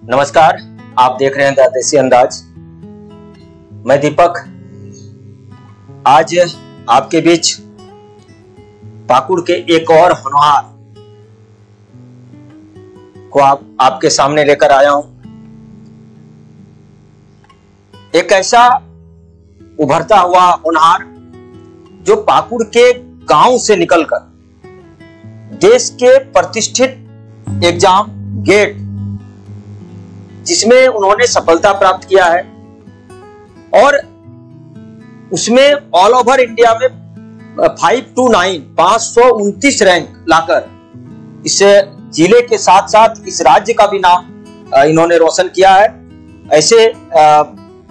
नमस्कार, आप देख रहे हैं द देसी अंदाज। मैं दीपक आज आपके बीच पाकुड़ के एक और होनहार को आपके सामने लेकर आया हूं। एक ऐसा उभरता हुआ होनहार जो पाकुड़ के गांव से निकलकर देश के प्रतिष्ठित एग्जाम गेट जिसमें उन्होंने सफलता प्राप्त किया है और उसमें ऑल ओवर इंडिया में 529 रैंक लाकर इस जिले के साथ साथ इस राज्य का भी नाम इन्होंने रोशन किया है। ऐसे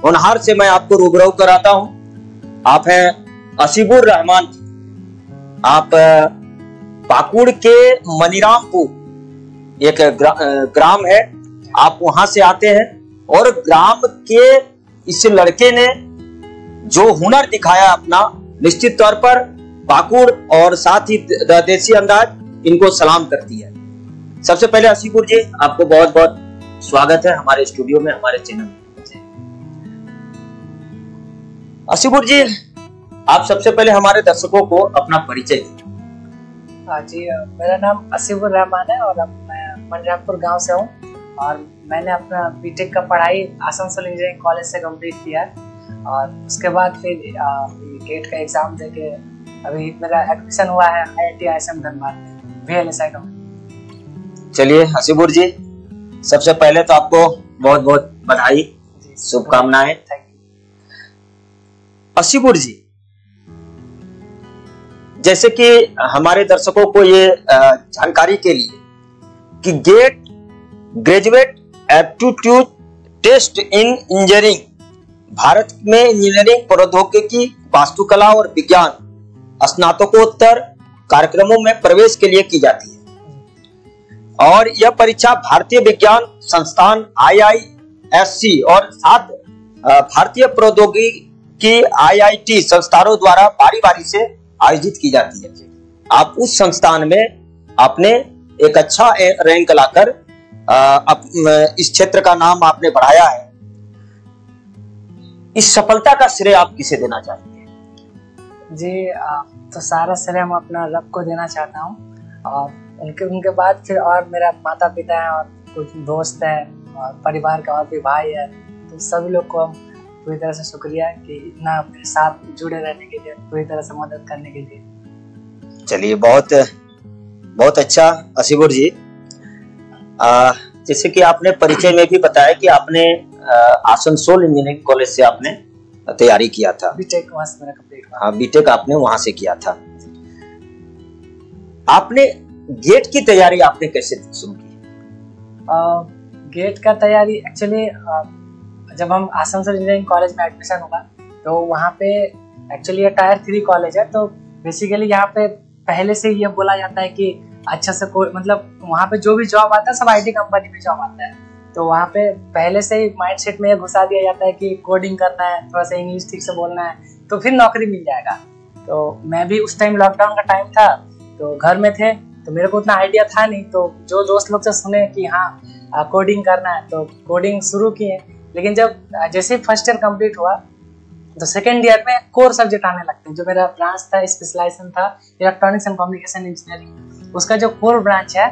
होनहार से मैं आपको रूबरू कराता हूं। आप हैं असीबुर रहमान। आप पाकुड़ के मनीरामपुर एक ग्राम है, आप वहां से आते हैं और ग्राम के इस लड़के ने जो हुनर दिखाया अपना, निश्चित तौर पर पाकुड़ और साथ ही देसी अंदाज इनको सलाम करती है। सबसे पहले असीपुर जी, आपको बहुत बहुत स्वागत है हमारे स्टूडियो में, हमारे चैनल में। असीपुर जी, आप सबसे पहले हमारे दर्शकों को अपना परिचय दीजिए। हाँ जी, मेरा नाम असीबुर रहमान है और मैं मनीरामपुर गांव से हूँ और मैंने अपना बीटेक का पढ़ाई आसनसोल इंजीनियरिंग कॉलेज से कंप्लीट किया और उसके बाद फिर गेट का एग्जाम देके अभी मेरा एडमिशन हुआ है IIT ISM धनबाद में VLSI में। चलिए असीबुर जी, सबसे पहले तो आपको बहुत बहुत बधाई, शुभकामनाएं। असीबुर जी, जैसे कि हमारे दर्शकों को ये जानकारी के लिए कि GATE graduate aptitude test in engineering Bharat में इंजीनियरिंग प्रौद्योगिकी, वास्तुकला और विज्ञान स्नातकोत्तर कार्यक्रमों में प्रवेश के लिए की जाती है और यह परीक्षा भारतीय विज्ञान संस्थान IISc और साथ भारतीय प्रौद्योगिकी IIT संस्थानों द्वारा बारी बारी से आयोजित की जाती है। आप उस संस्थान में आपने एक अच्छा रैंक लाकर इस क्षेत्र का नाम आपने बढ़ाया है। इस सफलता का श्रेय आप किसे देना चाहते हैं? जी, तो सारा श्रेय मैं अपना रब को देना चाहता हूँ और उनके बाद फिर और मेरा माता पिता है और कुछ दोस्त है और परिवार का और भी भाई है, तो सभी लोग को हम पूरी तरह से शुक्रिया कि इतना मेरे साथ जुड़े रहने के लिए, पूरी तरह से मदद करने के लिए। चलिए, बहुत बहुत अच्छा असीबुर जी। जैसे कि आपने परिचय में भी बताया कि आपने आसनसोल इंजीनियरिंग कॉलेज से आपने तैयारी किया था। बीटेक वहां से मेरा कंप्लीट हुआ। हाँ, बीटेक आपने वहां से किया था। आपने गेट की तैयारी आपने कैसे शुरू की? गेट का तैयारी एक्चुअली जब हम आसनसोल इंजीनियरिंग कॉलेज में एडमिशन हुआ तो वहाँ पे एक्चुअली ये टायर 3 कॉलेज है, तो बेसिकली यहाँ पे पहले से ये बोला जाता है कि अच्छा से मतलब वहाँ पे जो भी जॉब आता है सब IT कंपनी में जॉब आता है, तो वहाँ पे पहले से ही माइंडसेट में घुसा दिया जाता है कि कोडिंग करना है, थोड़ा सा इंग्लिश ठीक से बोलना है तो फिर नौकरी मिल जाएगा। तो मैं भी उस टाइम लॉकडाउन का टाइम था तो घर में थे, तो मेरे को उतना आइडिया था नहीं, तो जो दोस्त लोग से सुने कि हाँ कोडिंग करना है तो कोडिंग शुरू किए। लेकिन जब जैसे फर्स्ट ईयर कंप्लीट हुआ तो सेकेंड ईयर में कोर सब्जेक्ट आने लगते हैं। जो मेरा ब्रांच था, स्पेशलाइजेशन था इलेक्ट्रॉनिक्स एंड कम्युनिकेशन इंजीनियरिंग, उसका जो कोर ब्रांच है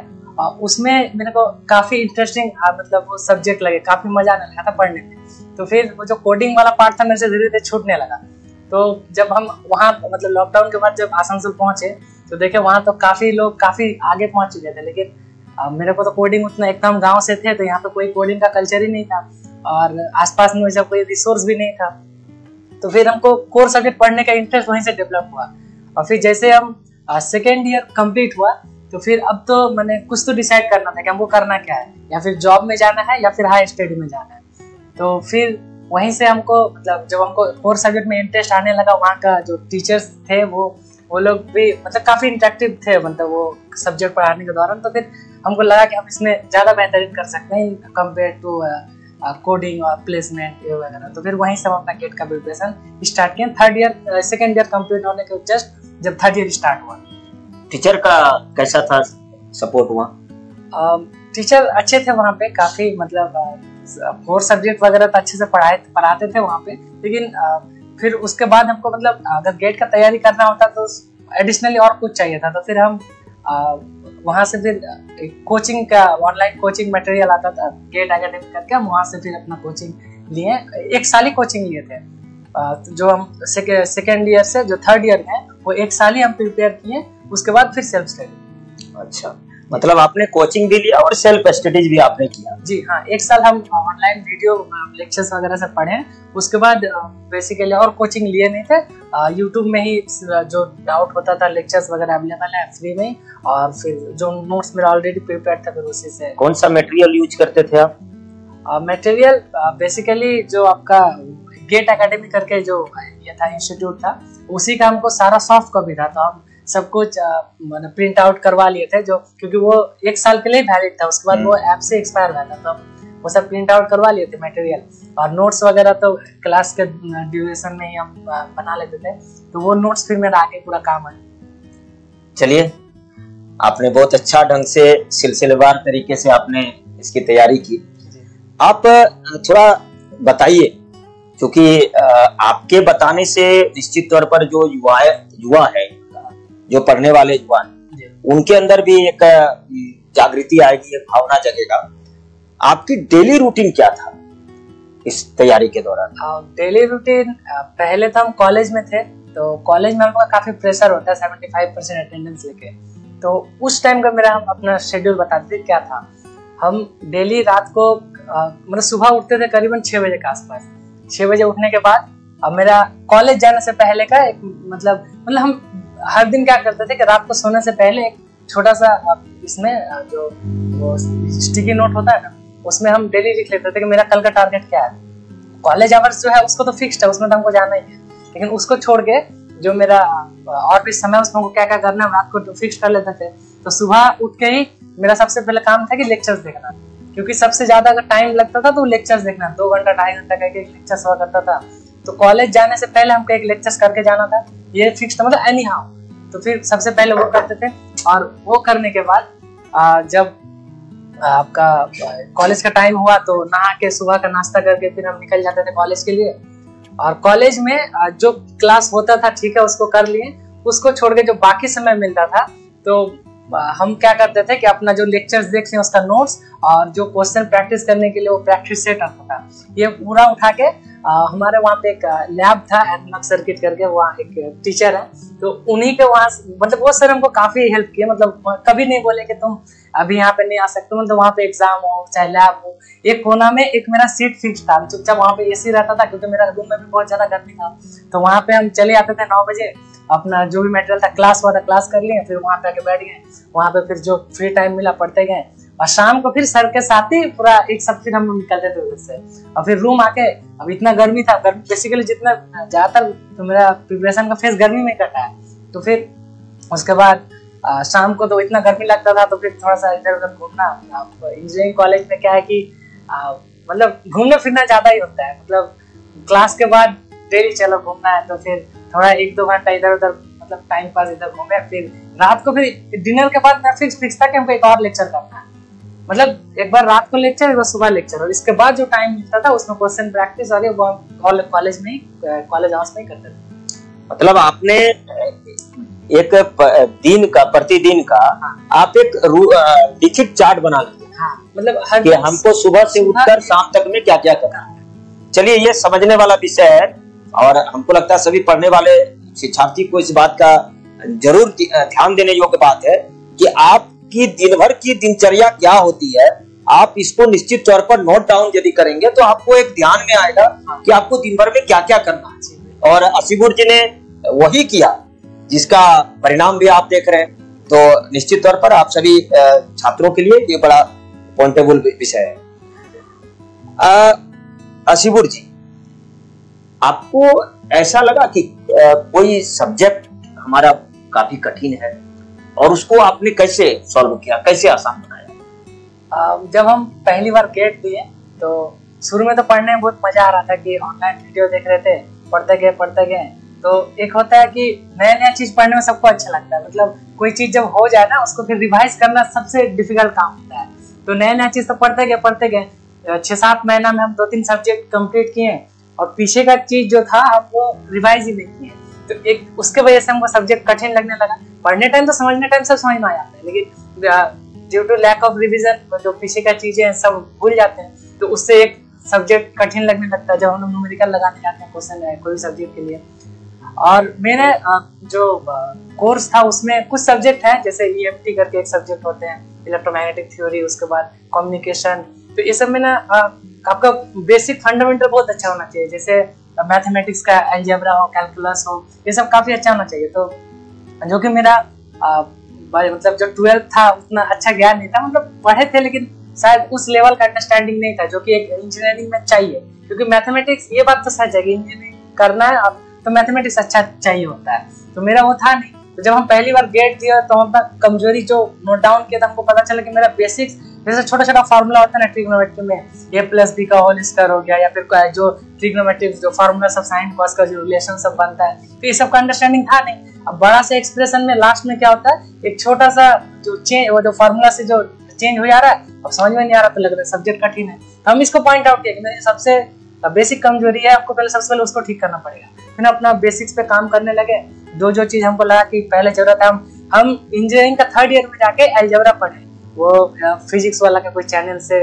उसमें मेरे को काफ़ी इंटरेस्टिंग मतलब वो सब्जेक्ट लगे, काफ़ी मजा आने लगा था पढ़ने में। तो फिर वो जो कोडिंग वाला पार्ट था मेरे से धीरे धीरे छूटने लगा। तो जब हम वहाँ मतलब लॉकडाउन के बाद जब आसनसोल पहुँचे तो देखे वहाँ तो काफ़ी लोग काफ़ी आगे पहुँच चुके थे, लेकिन मेरे को तो कोडिंग उतना, एकदम गाँव से थे तो यहाँ पे कोई कोडिंग का कल्चर ही नहीं था और आसपास में वैसा कोई रिसोर्स भी नहीं था। तो फिर हमको कोर सब्जेक्ट पढ़ने का इंटरेस्ट वहीं से डेवलप हुआ और फिर जैसे हम सेकेंड ईयर कंप्लीट हुआ तो फिर अब तो मैंने कुछ तो डिसाइड करना था कि हमको करना क्या है, या फिर जॉब में जाना है या फिर हाई स्टडी में जाना है। तो फिर वहीं से हमको मतलब जब हमको कोर सब्जेक्ट में इंटरेस्ट आने लगा, वहाँ का जो टीचर्स थे वो लोग भी मतलब काफ़ी इंटरेक्टिव थे मतलब वो सब्जेक्ट पढ़ाने के दौरान। तो फिर हमको लगा कि हम इसमें ज़्यादा बेहतरीन कर सकते हैं कंपेयर टू कोडिंग और प्लेसमेंट ये वगैरह। तो फिर वहीं से हम अपना गेट का प्रिपरेशन स्टार्ट किए। Third year second year complete होने के जस्ट जब थर्ड ईयर स्टार्ट हुआ। टीचर का कैसा था सपोर्ट हुआ? टीचर अच्छे थे वहाँ पे, काफी मतलब 4 सब्जेक्ट वगैरह तो अच्छे से पढ़ाते थे वहाँ पे। लेकिन फिर उसके बाद हमको मतलब अगर गेट का तैयारी करना होता तो एडिशनली और कुछ चाहिए था, तो फिर हम वहाँ से फिर कोचिंग का ऑनलाइन कोचिंग मटेरियल आता था गेट एकेडमी करके, हम वहाँ से फिर अपना कोचिंग लिए। 1 साल ही कोचिंग लिए थे। जो हम सेकेंड ईयर से जो 3rd ईयर में वो 1 साल ही हम प्रिपेयर किए, उसके बाद फिर सेल्फ स्टडी। अच्छा, मतलब आपने कोचिंग भी लिया और सेल्फ स्टडीज भी आपने किया? जी हाँ, 1 साल हम ऑनलाइन वीडियो लेक्चर्स वगैरह से पढ़े, उसके बाद बेसिकली और कोचिंग लिए नहीं थे। यूट्यूब में ही जो डाउट होता था लेक्चर्स वगैरह अवेलेबल है फ्री में, और फिर जो नोट्स मेरा ऑलरेडी प्रिपेयर था फिर उसी से। कौन सा मटेरियल यूज करते थे आप? मटेरियल बेसिकली जो आपका गेट एकेडमी करके जो ये था इंस्टीट्यूट था, उसी का हमको सारा सॉफ्ट कॉपी था, तो हम सब कुछ प्रिंट आउट करवा लिए थे, जो क्योंकि वो 1 साल के लिए वैलिड था, उसके बाद वो ऐप से एक्सपायर हुआ था, तो वो सब प्रिंट आउट करवा लिए थे मटेरियल। और नोट्स वगैरह तो क्लास के ड्यूरेशन में ही हम बना लेते थे, तो वो नोट्स फिर मेरा आगे पूरा काम है। चलिए, आपने बहुत अच्छा ढंग से सिलसिलेवार तरीके से आपने इसकी तैयारी की। आप थोड़ा बताइए, क्योंकि आपके बताने से निश्चित तौर पर जो युवा है, जो पढ़ने वाले युवा हैं, उनके अंदर भी एक जागृति आएगी, एक भावना जगेगा। आपकी डेली रूटीन क्या था इस तैयारी के दौरान? डेली रूटीन, पहले तो हम कॉलेज में थे, तो कॉलेज में हमको काफी प्रेशर होता है 75% अटेंडेंस लेके, तो उस टाइम का मेरा हम अपना शेड्यूल बताते थे क्या था। हम डेली रात को मतलब सुबह उठते थे करीबन 6 बजे के आसपास। 6 बजे उठने के बाद अब मेरा कॉलेज जाने से पहले का एक मतलब हम हर दिन क्या करते थे कि रात को सोने से पहले एक छोटा सा इसमें जो वो स्टिकी नोट होता है ना, उसमें हम डेली लिख लेते थे कि मेरा कल का टारगेट क्या है। कॉलेज आवर्स जो है उसको तो फिक्स्ड है, उसमें तो हमको जाना ही है, लेकिन उसको छोड़ के जो मेरा और भी समय उसमें क्या क्या करना है रात को तो फिक्स कर लेते थे। तो सुबह उठ के ही मेरा सबसे पहले काम था कि लेक्चर्स देखना, क्योंकि सबसे ज्यादा अगर टाइम लगता था तो लेक्चर्स देखना, 2 घंटा 2.5 घंटा का एक लेक्चर्स हुआ करता था। तो कॉलेज जाने से पहले हमको एक लेक्चर्स करके जाना था, ये फिक्स था, मतलब एनी हाउ। तो फिर सबसे पहले वो करते थे, और वो करने के बाद जब आपका कॉलेज का टाइम हुआ तो नहा के सुबह का नाश्ता करके फिर हम निकल जाते थे कॉलेज के लिए। और कॉलेज में जो क्लास होता था ठीक है उसको कर लिए, उसको छोड़ के जो बाकी समय मिलता था तो हम क्या करते थे कि अपना जो लेक्चर्स देख लें उसका नोट्स, और जो क्वेश्चन प्रैक्टिस करने के लिए वो प्रैक्टिस सेट आता था, ये पूरा उठा के हमारे वहाँ पे एक लैब था एनालॉग सर्किट करके, वहाँ एक टीचर है, तो उन्हीं के वहाँ मतलब वो सर हमको काफी हेल्प किए, मतलब कभी नहीं बोले कि तुम अभी यहाँ पे नहीं आ सकते, मतलब वहाँ पे एग्जाम हो चाहे लैब हो, एक कोना में एक मेरा सीट फिक्स था, चुपचाप वहाँ पे एसी रहता था, क्योंकि मेरा रूम में भी बहुत ज्यादा गर्मी था। तो वहाँ पे हम चले आते थे 9 बजे, अपना जो भी मटेरियल था क्लास हुआ था क्लास कर लिए, फिर वहाँ पे आके बैठ गए, वहाँ पे फिर जो फ्री टाइम मिला पढ़ते गए, और शाम को फिर सर के साथ ही पूरा एक सब फिर हम लोग निकलते थे उधर से। और फिर रूम आके, अब इतना गर्मी था, बेसिकली जितना ज्यादातर तो मेरा प्रिपरेशन का फेस गर्मी में कटा है, तो फिर उसके बाद शाम को तो इतना गर्मी लगता था, तो फिर थोड़ा सा इधर उधर घूमना। इंजीनियरिंग कॉलेज में क्या है कि मतलब घूमना फिरना ज्यादा ही होता है, मतलब क्लास के बाद डेली चलो घूमना है, तो फिर थोड़ा 1-2 घंटा इधर उधर मतलब टाइम पास इधर घूमे। फिर रात को फिर डिनर के बाद मैं फिक्स था कि हमको एक और लेक्चर करना है, मतलब एक बार रात को लेक्चर, एक बार सुबह लेक्चर, और इसके बाद जो टाइम मिलता था उसमें क्वेश्चन प्रैक्टिस और वो कॉलेज में ही कॉलेज आवर्स में ही करते थे। मतलब आपने एक दिन का प्रतिदिन का आप एक लिखित चार्ट बना लेते हैं, मतलब कि हमको सुबह से उठकर शाम तक में क्या क्या करना है। चलिए, ये समझने वाला विषय है, और हमको लगता है सभी पढ़ने वाले शिक्षार्थी को इस बात का जरूर ध्यान देने योग्य बात है कि आपकी दिन भर की दिनचर्या क्या होती है। आप इसको निश्चित तौर पर नोट डाउन यदि करेंगे तो आपको एक ध्यान में आएगा कि आपको दिन भर में क्या क्या करना है, और असीबुर जी ने वही किया, जिसका परिणाम भी आप देख रहे हैं। तो निश्चित तौर पर आप सभी छात्रों के लिए ये बड़ा पॉइंटेबल विषय है। असीबुर जी, आपको ऐसा लगा कि कोई सब्जेक्ट हमारा काफी कठिन है और उसको आपने कैसे सॉल्व किया, कैसे आसान बनाया? जब हम पहली बार गेट दिए तो शुरू में तो पढ़ने में बहुत मजा आ रहा था कि ऑनलाइन वीडियो देख रहे थे, पढ़ते गए। तो एक होता है कि नया चीज पढ़ने में सबको अच्छा लगता है, मतलब कोई चीज जब हो जाए ना उसको फिर रिवाइज करना सबसे डिफिकल्ट काम होता है। तो नया नया चीज तो पढ़ते गए 6-7 महीना में हम 2-3 सब्जेक्ट कंप्लीट किए और पीछे का चीज जो था अब वो रिवाइज ही नहीं किए। तो एक उसके वजह से हमको सब्जेक्ट कठिन लगने लगा। पढ़ने टाइम तो समझने टाइम सब समझ में आ जाता है, लेकिन due to lack of revision जो पीछे का चीजें सब भूल जाते हैं, तो उससे एक सब्जेक्ट कठिन लगने लगता है जब हम लोग न्यूमेरिकल लगाने जाते हैं क्वेश्चन कोई सब्जेक्ट के लिए। और मेरे जो कोर्स था उसमें कुछ सब्जेक्ट है, जैसे EMT करके एक सब्जेक्ट होते हैं, इलेक्ट्रोमैग्नेटिक थ्योरी, उसके बाद कम्युनिकेशन। तो ये सब में ना आपका बेसिक फंडामेंटल बहुत अच्छा होना चाहिए, जैसे मैथमेटिक्स का अलजेब्रा हो, कैलकुलस हो, ये सब काफी अच्छा होना चाहिए। तो जो कि मेरा मतलब जो 12th था उतना अच्छा ज्ञान नहीं था, मतलब पढ़े थे लेकिन शायद उस लेवल का अंडरस्टैंडिंग नहीं था जो कि एक इंजीनियरिंग में चाहिए। क्योंकि मैथमेटिक्स, ये बात तो सच है कि इंजीनियरिंग करना है अब तो मैथमेटिक्स अच्छा चाहिए होता है, तो मेरा वो था नहीं। तो जब हम पहली बार गेट दिया तो हम अपना कमजोरी जो नोट डाउन किया था, हमको पता चला कि मेरा बेसिक्स, जैसे छोटा छोटा फार्मूला होता है ना ट्रिग्नोमेट्री में, a+b का होल स्क्वायर हो गया, या फिर जो ट्रिग्नोमेट्री जो फार्मूला सब साइन कॉस का जो रिलेशन सब बनता है, तो ये सब का अंडरस्टैंडिंग था नहीं। अब बड़ा सा एक्सप्रेशन में लास्ट में क्या होता है, एक छोटा सा जो चेंज, वो जो फार्मूला से जो चेंज हो जा रहा है, अब समझ में नहीं आ रहा, तो लग रहा है सब्जेक्ट कठिन है। तो हम इसको पॉइंट आउट किया कि मेरी सबसे बेसिक कमजोरी है, आपको पहले सबसे पहले उसको ठीक करना पड़ेगा। फिर अपना बेसिक्स पे काम करने लगे। जो चीज हमको लगा कि पहले जरूरत है, हम इंजीनियरिंग का 3rd ईयर में जाके अलजेब्रा पढ़े, वो फिजिक्स वाला का कोई चैनल से,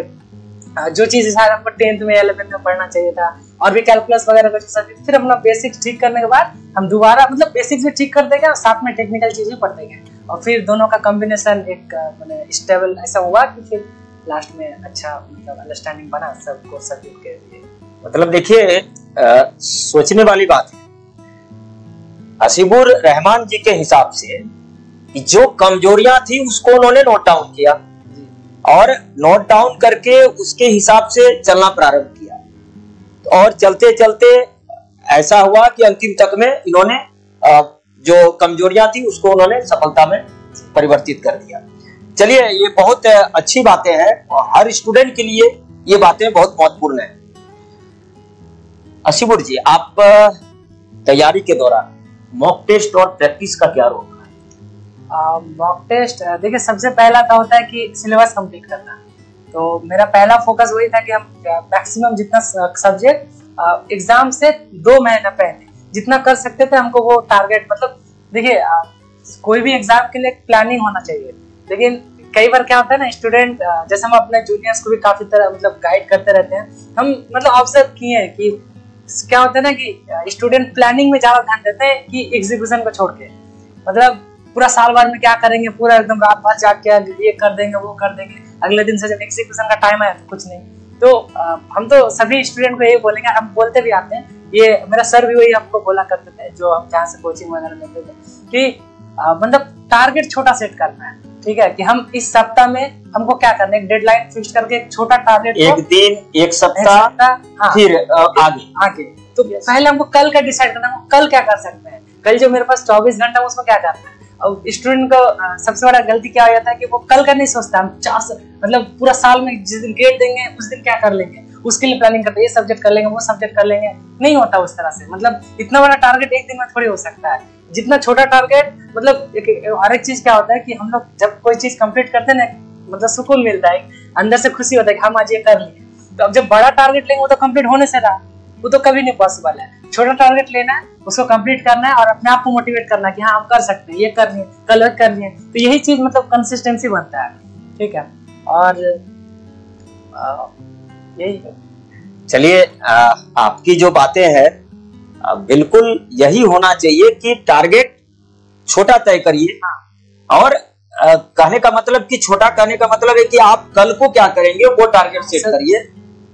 जो चीज शायद हमको 10th में 11th में पढ़ना चाहिए था, और भी कैलकुलस वगैरह का सब्जेक्ट। फिर अपना बेसिक्स ठीक करने के बाद हम दोबारा मतलब बेसिक्स भी ठीक कर देंगे और साथ में टेक्निकल चीजें पढ़ते गए, और फिर दोनों का कॉम्बिनेशन एक मैंने स्टेबल ऐसा हुआ कि फिर लास्ट में अच्छा मतलब अंडरस्टैंडिंग बना सबको सब्जेक्ट के लिए। मतलब देखिए, सोचने वाली बात है। हसीबुर रहमान जी के हिसाब से जो कमजोरियां थी उसको उन्होंने नोट डाउन किया और नोट डाउन करके उसके हिसाब से चलना प्रारंभ किया, और चलते चलते ऐसा हुआ कि अंतिम तक में इन्होंने जो कमजोरियां थी उसको उन्होंने सफलता में परिवर्तित कर दिया। चलिए, ये बहुत अच्छी बातें हैं और हर स्टूडेंट के लिए ये बातें बहुत महत्वपूर्ण है। हसीबुर जी, आप तैयारी के दौरान मॉक टेस्ट और प्रैक्टिस का क्या रोल है? मॉक टेस्ट देखिए, सबसे पहला तो होता है कि सिलेबस कंप्लीट करना। तो मेरा पहला फोकस वही था कि हम मैक्सिमम जितना सब्जेक्ट एग्जाम से 2 महीना पहले जितना कर सकते थे हमको वो टारगेट, मतलब देखिए कोई भी एग्जाम के लिए प्लानिंग होना चाहिए, लेकिन कई बार क्या होता है ना, स्टूडेंट जैसे हम अपने जूनियर्स को भी काफी तरह मतलब गाइड करते रहते हैं, हम मतलब ऑब्जर्व किए हैं कि क्या होता है ना कि स्टूडेंट प्लानिंग में ज्यादा ध्यान देते हैं कि एग्जीक्यूशन को छोड़ के, मतलब पूरा साल भर में क्या करेंगे, पूरा एकदम रात भर जाग के ये कर देंगे वो कर देंगे, अगले दिन से जब एग्जीक्यूशन का टाइम आया तो कुछ नहीं। तो हम तो सभी स्टूडेंट को यही बोलेंगे, हम बोलते भी आते हैं, ये मेरा सर भी वही हमको बोला करते थे जो हम जहाँ से कोचिंग वगैरह लेते थे, कि मतलब टारगेट छोटा सेट करना है, ठीक है, कि हम इस सप्ताह में हमको क्या करना है, एक डेडलाइन फिक्स करके एक छोटा टारगेट, एक दिन एक सप्ताह, हाँ, फिर आगे। तो पहले हमको कल का डिसाइड करना है, कल क्या कर सकते हैं, कल जो मेरे पास 24 घंटा उसमें क्या करना है। और स्टूडेंट को सबसे बड़ा गलती क्या हो जाता है कि वो कल का नहीं सोचता, हम मतलब पूरा साल में जिस दिन गेट देंगे उस दिन क्या कर लेंगे, उसके लिए प्लानिंग करते हैं, ये सब्जेक्ट कर लेंगे वो सब्जेक्ट कर लेंगे, नहीं होता उस तरह से। मतलब इतना बड़ा टारगेट एक दिन में थोड़ी हो सकता है, जितना छोटा टारगेट, मतलब हर एक चीज क्या होता है कि हम लोग जब कोई चीज कंप्लीट करते हैं ना, मतलब सुकून मिलता है, अंदर से खुशी होता है कि हम आज ये कर लिए। तो अब जब बड़ा टारगेट लेंगे वो तो कंप्लीट होने से रहा, वो तो कभी नहीं पॉसिबल है। छोटा टारगेट लेना है, उसको कंप्लीट करना है और अपने आप को मोटिवेट करना है कि हाँ हम कर सकते हैं, ये करनी है, कल करनी है। तो यही चीज मतलब कंसिस्टेंसी बनता है, ठीक है। और यही चलिए, आपकी जो बातें हैं बिल्कुल यही होना चाहिए कि टारगेट छोटा तय करिए, और कहने का मतलब कि छोटा कहने का मतलब है कि आप कल को क्या करेंगे वो टारगेट सेट करिए,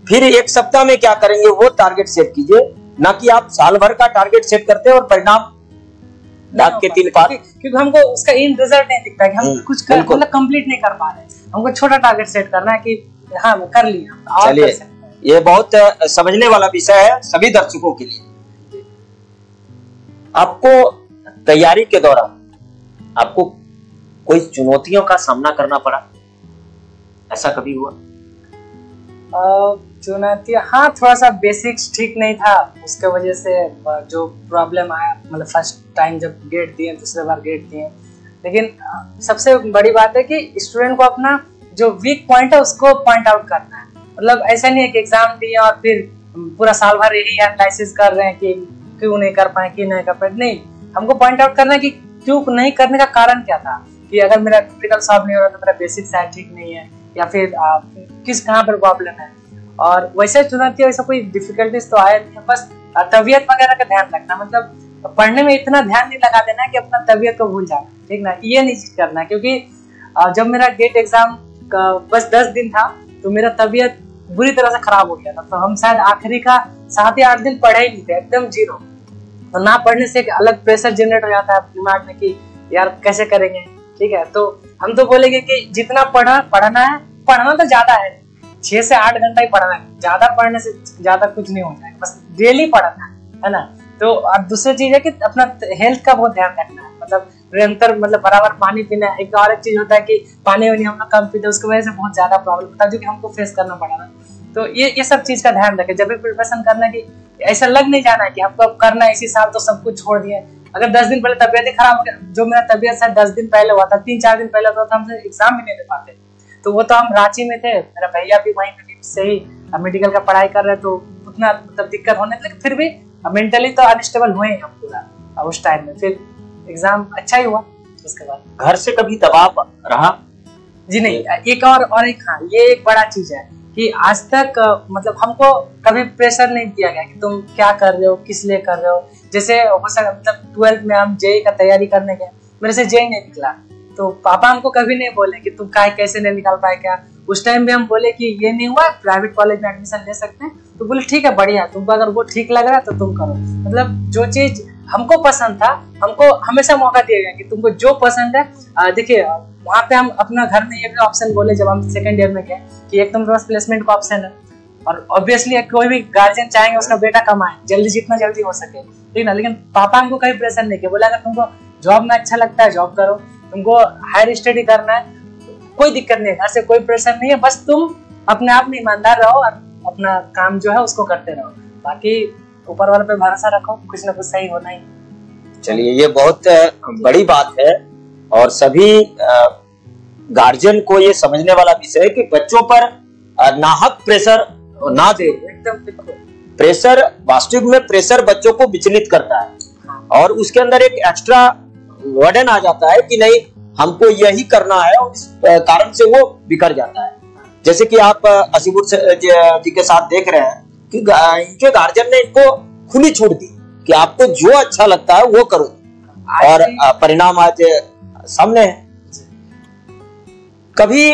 फिर एक सप्ताह में क्या करेंगे वो टारगेट सेट कीजिए, ना कि आप साल भर का टारगेट सेट करते हैं और परिणाम डाक के 3 पार, क्योंकि हमको उसका इन रिजल्ट नहीं दिखता कि हम कुछ मतलब कंप्लीट नहीं कर पा रहे। हमको छोटा टारगेट सेट करना है कि हाँ कर लिया। चलिए, ये बहुत समझने वाला विषय है सभी दर्शकों के लिए। आपको तैयारी के दौरान आपको कोई चुनौतियों का सामना करना पड़ा, ऐसा कभी हुआ? चुनौतियाँ, हाँ, थोड़ा सा बेसिक्स ठीक नहीं था, उसके वजह से जो प्रॉब्लम आया, मतलब फर्स्ट टाइम जब गेट दिए, दूसरे बार गेट दिए। लेकिन सबसे बड़ी बात है कि स्टूडेंट को अपना जो वीक पॉइंट है उसको पॉइंट आउट करना है। मतलब ऐसा नहीं है कि एग्जाम दिए और फिर पूरा साल भर यही एनालिसिस कर रहे हैं कि क्यों नहीं कर पाए, क्यों नहीं कर पाए। नहीं, हमको पॉइंट आउट करना है कि क्यों नहीं करने का कारण क्या था, कि अगर मेरा न्यूमेरिकल सॉल्व नहीं हो रहा तो मेरा बेसिक शायद ठीक नहीं है, या फिर किस कहाँ पर प्रॉब्लम है। और वैसे चुनौती वैसा कोई डिफिकल्टीज तो आया नहीं है, बस तबीयत वगैरह का ध्यान रखना। मतलब पढ़ने में इतना ध्यान नहीं लगा देना कि अपना तबीयत को भूल जाना, ठीक ना, ये नहीं चीज करना। क्योंकि जब मेरा गेट एग्जाम का बस 10 दिन था तो मेरा तबीयत बुरी तरह से खराब हो गया था। तो हम शायद आखिरी का 7 या 8 दिन पढ़े ही नहीं थे, एकदम जीरो। तो ना पढ़ने से एक अलग प्रेशर जनरेट हो जाता है दिमाग में कि यार कैसे करेंगे, ठीक है। तो हम तो बोलेंगे कि जितना पढ़ना है, पढ़ना तो ज्यादा है, 6 से 8 घंटा ही पढ़ना है, ज्यादा पढ़ने से ज्यादा कुछ नहीं हो जाएगा, बस डेली पढ़ना है ना। तो और दूसरी चीज है कि अपना हेल्थ का बहुत ध्यान रखना है, मतलब निरंतर मतलब बराबर पानी पीना है। एक और एक चीज होता है कि पानी वानी हम लोग कम पीते, उसकी वजह से बहुत ज्यादा प्रॉब्लम होता है जो कि हमको फेस करना पड़ा ना। तो ये सब चीज का ध्यान रखें जब भी प्रिपरेशन करना, कि ऐसा लग नहीं जाना है कि हमको अब करना है इसी साल तो सब कुछ छोड़ दिए। अगर 10 दिन पहले तबियत ही खराब हो गया, जो मेरा तबियत शायद 10 दिन पहले हुआ था, 3-4 दिन पहले हुआ था, हमसे एग्जाम भी नहीं दे पाते। तो वो तो हम रांची में थे, मेरा भैया भी वहीं पे से ही मेडिकल का पढ़ाई कर रहे, तो उतना मतलब दिक्कत होने, लेकिन फिर भी मेंटली तो अनस्टेबल हुए हम पूरा उस टाइम में। फिर एग्जाम अच्छा ही हुआ। उसके बाद घर से कभी दबाव रहा? जी नहीं, एक और एक, हाँ ये एक बड़ा चीज है कि आज तक मतलब हमको कभी प्रेशर नहीं दिया गया कि तुम क्या कर रहे हो, किस लिए कर रहे हो। जैसे हो सकता मतलब 12th में हम जेई का तैयारी करने गए, मेरे से जेई नहीं निकला, तो पापा हमको कभी नहीं बोले कि तुम कैसे नहीं निकाल पाए क्या। उस टाइम भी हम बोले कि ये नहीं हुआ, प्राइवेट कॉलेज में एडमिशन ले सकते हैं, तो बोले ठीक है बढ़िया, तुमको अगर वो ठीक लग रहा है तो तुम करो। मतलब जो चीज हमको पसंद था, हमको हमेशा मौका दिया गया कि तुमको जो पसंद है। देखिए वहाँ पे हम अपना घर में ये भी ऑप्शन बोले जब हम सेकंड ईयर में गए कि एक तुम पास प्लेसमेंट का ऑप्शन है, और ऑब्वियसली कोई भी गार्जियन चाहेंगे उसका बेटा कमाए जल्दी, जितना जल्दी हो सके, ठीक ना। लेकिन पापा हमको कहीं प्रेशर नहीं किया, बोला अगर तुमको जॉब में अच्छा लगता है जॉब करो, तुमको हायर स्टडी करना है कोई दिक्कत नहीं है, घर से कोई प्रेशर नहीं है, बस तुम अपने आप में ईमानदार रहो और अपना काम जो है उसको करते रहो, बाकी ऊपर वाले पे भरोसा रखो, कुछ ना कुछ सही होना ही। चलिए ये बहुत बड़ी बात है और सभी गार्जियन को ये समझने वाला विषय है कि बच्चों पर नाहक प्रेशर ना दे। एकदम प्रेशर, वास्तविक में प्रेशर बच्चों को विचलित करता है और उसके अंदर एक एक्स्ट्रा वर्डन आ जाता है कि नहीं हमको यही करना है, और इस कारण से वो बिखर जाता है। जैसे कि आप असीमुर जी के साथ देख रहे हैं कि इनके गार्जियन ने इनको खुली छूट दी कि आपको जो अच्छा लगता है वो करो, और परिणाम आज सामने है। कभी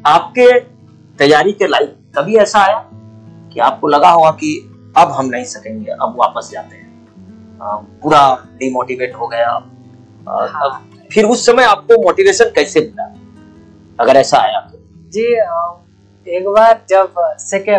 आपके तैयारी के लाइफ कभी ऐसा आया कि आपको लगा होगा कि अब हम नहीं सकेंगे, अब वापस जाते हैं, पूरा डिमोटिवेट हो गया, हाँ। फिर उस समय आपको मोटिवेशन कैसे मिला, अगर ऐसा आया तो? जी एक बार जब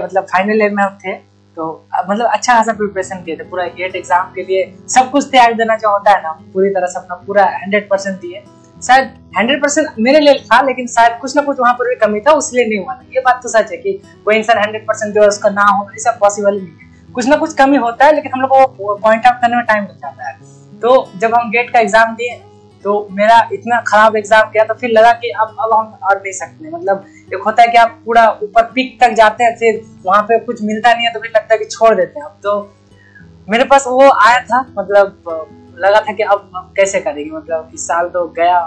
मतलब फाइनल ईयर में हम थे तो मतलब अच्छा खासा प्रिपरेशन किए थे पूरा गेट एग्जाम के लिए, सब कुछ तैयारी देना जो होता है ना, पूरी तरह से अपना पूरा 100% दिए। शायद 100% मेरे लिए था, लेकिन शायद कुछ ना कुछ वहां पर भी कमी था, उसलिए नहीं हुआ था। ये बात तो सच है कि कोई इंसान 100% जो है उसका ना हो, ऐसा पॉसिबल नहीं है, कुछ ना कुछ कमी होता है, लेकिन हम लोग को पॉइंट आउट करने में टाइम लग जाता है। तो जब हम गेट का एग्जाम दिए तो मेरा इतना खराब एग्जाम गया, तो फिर लगा कि अब हम और नहीं सकते। मतलब एक होता है कि आप पूरा ऊपर पीक तक जाते हैं, फिर वहां पे कुछ मिलता नहीं है तो फिर लगता है कि छोड़ देते हैं। अब तो मेरे पास वो आया था, मतलब लगा था कि अब कैसे करेंगे, मतलब इस साल तो गया।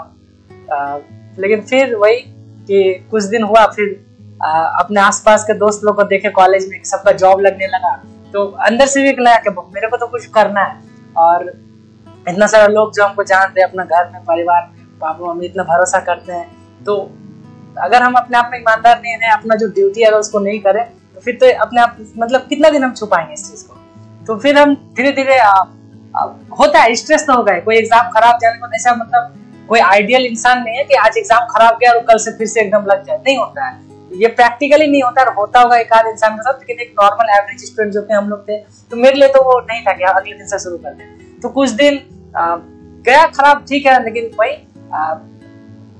लेकिन फिर वही कि कुछ दिन हुआ, फिर अपने आसपास के दोस्त लोग को देखे कॉलेज में सबका जॉब लगने लगा, तो अंदर से भी लगा कि मेरे को तो कुछ करना है। और इतना सारा लोग जो हमको जानते हैं, अपना घर में, परिवार में, पापा मम्मी इतना भरोसा करते हैं, तो अगर हम अपने आप में ईमानदार नहीं है, अपना जो ड्यूटी है उसको नहीं करें, तो फिर तो अपने आप मतलब कितना दिन हम छुपाएंगे इस चीज को। तो फिर हम धीरे धीरे होता है, स्ट्रेस तो होगा, कोई एग्जाम खराब जाने को, ऐसा मतलब कोई आइडियल इंसान नहीं है कि आज एग्जाम खराब गया और कल से फिर से एकदम लग जाए, नहीं होता है ये, प्रैक्टिकली नहीं होता है। होता होगा एक आध इंसान के साथ, लेकिन एक नॉर्मल एवरेज स्टूडेंट जो थे हम लोग थे, तो मेरे लिए तो वो नहीं था कि अगले दिन से शुरू कर दें। तो कुछ दिन गया खराब, ठीक है, लेकिन वही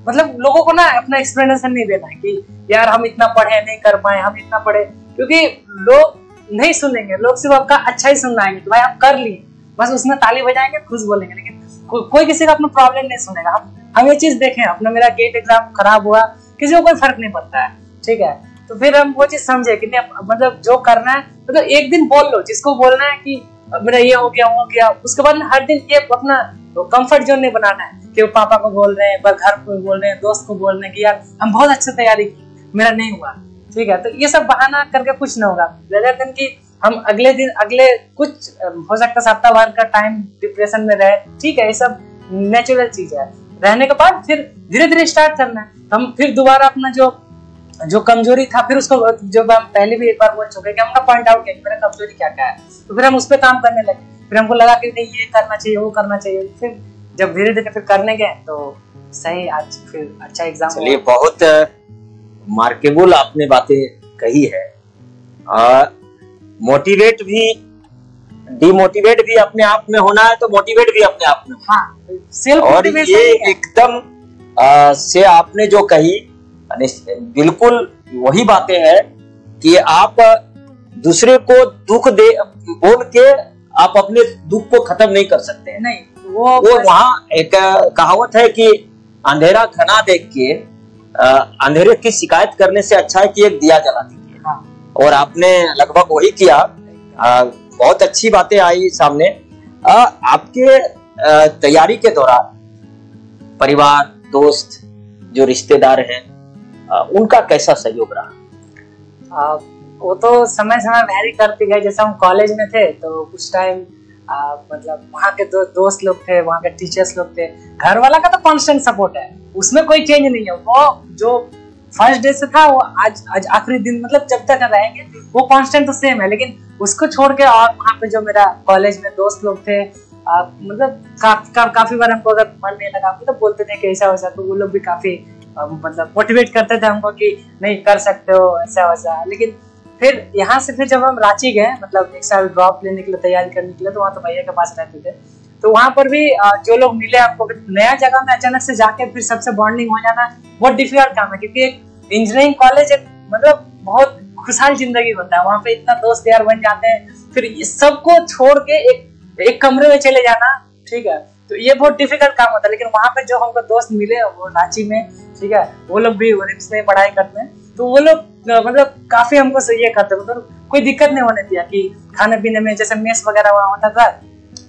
मतलब लोगों को ना अपना एक्सप्लेनेशन नहीं देना है कि यार हम इतना पढ़े नहीं कर पाए, हम इतना पढ़े, क्योंकि लोग नहीं सुनेंगे, लोग सिर्फ आपका अच्छा ही सुनना है कि भाई आप कर लिए, बस उसमें ताली बजाएंगे, खुश बोलेंगे, लेकिन कोई किसी का अपना प्रॉब्लम नहीं सुनेगा। हम ये चीज देखें, अपना मेरा गेट एग्जाम खराब हुआ, किसी को कोई फर्क नहीं पड़ता है, ठीक है। तो फिर हम वो चीज समझे कि मतलब जो करना है मतलब एक दिन बोल लो जिसको बोलना है कि मेरा ये हो गया वो हो गया, उसके बाद हर दिन ये अपना कंफर्ट जोन नहीं बनाना है कि वो पापा को बोल रहे हैं, घर को बोल रहे हैं, दोस्त को बोल रहे हैं कि यार हम बहुत अच्छी तैयारी की, मेरा नहीं हुआ, ठीक है। तो ये सब बहाना करके कुछ ना होगा। रेदर देन कि हम अगले दिन अगले कुछ हो सकता है सप्ताह भर का टाइम डिप्रेशन में रहे, ठीक है, ये सब नेचुरल चीज है। रहने के बाद फिर धीरे धीरे स्टार्ट करना है। हम फिर दोबारा अपना जो कमजोरी था फिर उसको, जो हम पहले भी एक बार बोल चुके कि हमने पॉइंट आउट किया कि मेरा कमजोरी क्या क्या है, तो फिर हम उस पर काम करने लगे। फिर हमको लगा कि नहीं ये करना चाहिए वो करना चाहिए। फिर जब धीरे धीरे फिर करने गए तो सही आज फिर अच्छा एग्जाम। चलिए बहुत मार्केबल आपने बातें कही है। मोटिवेट भी डिमोटिवेट भी अपने आप में होना है तो मोटिवेट भी अपने आप में। हाँ, सेल्फ और मोटिवेशन ये एकदम से आपने जो कही बिल्कुल वही बातें हैं कि आप दूसरे को दुख दे बोल के आप अपने दुख को खत्म नहीं कर सकते हैं। नहीं, वो वहाँ एक कहावत है कि अंधेरा घना देख के अंधेरे की शिकायत करने से अच्छा है कि एक दिया जला दीजिए। हाँ। और आपने लगभग वही किया। बहुत अच्छी बातें आई सामने। आपके तैयारी के दौरान परिवार, दोस्त, जो रिश्तेदार हैं, उनका कैसा सहयोग रहा? वो तो समय समय वैरी करती गई। जैसे हम कॉलेज में थे तो कुछ टाइम मतलब वहाँ के दोस्त लोग थे, वहाँ के टीचर्स लोग थे। घर वाला का तो कांस्टेंट सपोर्ट है, उसमें कोई चेंज नहीं है। वो जो फर्स्ट डे से था वो आज आखिरी दिन मतलब जब तक रहेंगे वो कांस्टेंट तो सेम है। लेकिन उसको छोड़ के और वहाँ पे जो मेरा कॉलेज में दोस्त लोग थे, मतलब काफी बार हमको अगर मन नहीं लगा तो बोलते थे कि ऐसा वैसा, तो वो लोग भी काफी मतलब मोटिवेट करते थे हमको कि नहीं कर सकते हो ऐसा वैसा। लेकिन फिर यहाँ से फिर जब हम रांची गए, मतलब एक साल ड्रॉप लेने के लिए तैयारी करने के लिए, तो वहाँ तो भैया के पास रहते थे। तो वहाँ पर भी जो लोग मिले आपको, नया जगह में अचानक से जाके फिर सबसे बॉन्डिंग हो जाना बहुत डिफिकल्ट काम है, क्योंकि एक इंजीनियरिंग कॉलेज मतलब बहुत खुशहाल जिंदगी होता है। वहाँ पे इतना दोस्त यार बन जाते हैं, फिर सबको छोड़ के एक कमरे में चले जाना, ठीक है, तो ये बहुत डिफिकल्ट काम होता है। लेकिन वहाँ पे जो हमको दोस्त मिले वो रांची में, ठीक है, वो लोग भी रिम्स में पढ़ाई करते हैं, तो वो लोग मतलब काफी हमको ये करते हैं, मतलब कोई दिक्कत नहीं होने दिया कि खाने पीने में, जैसे मेस वगैरह वहाँ होता था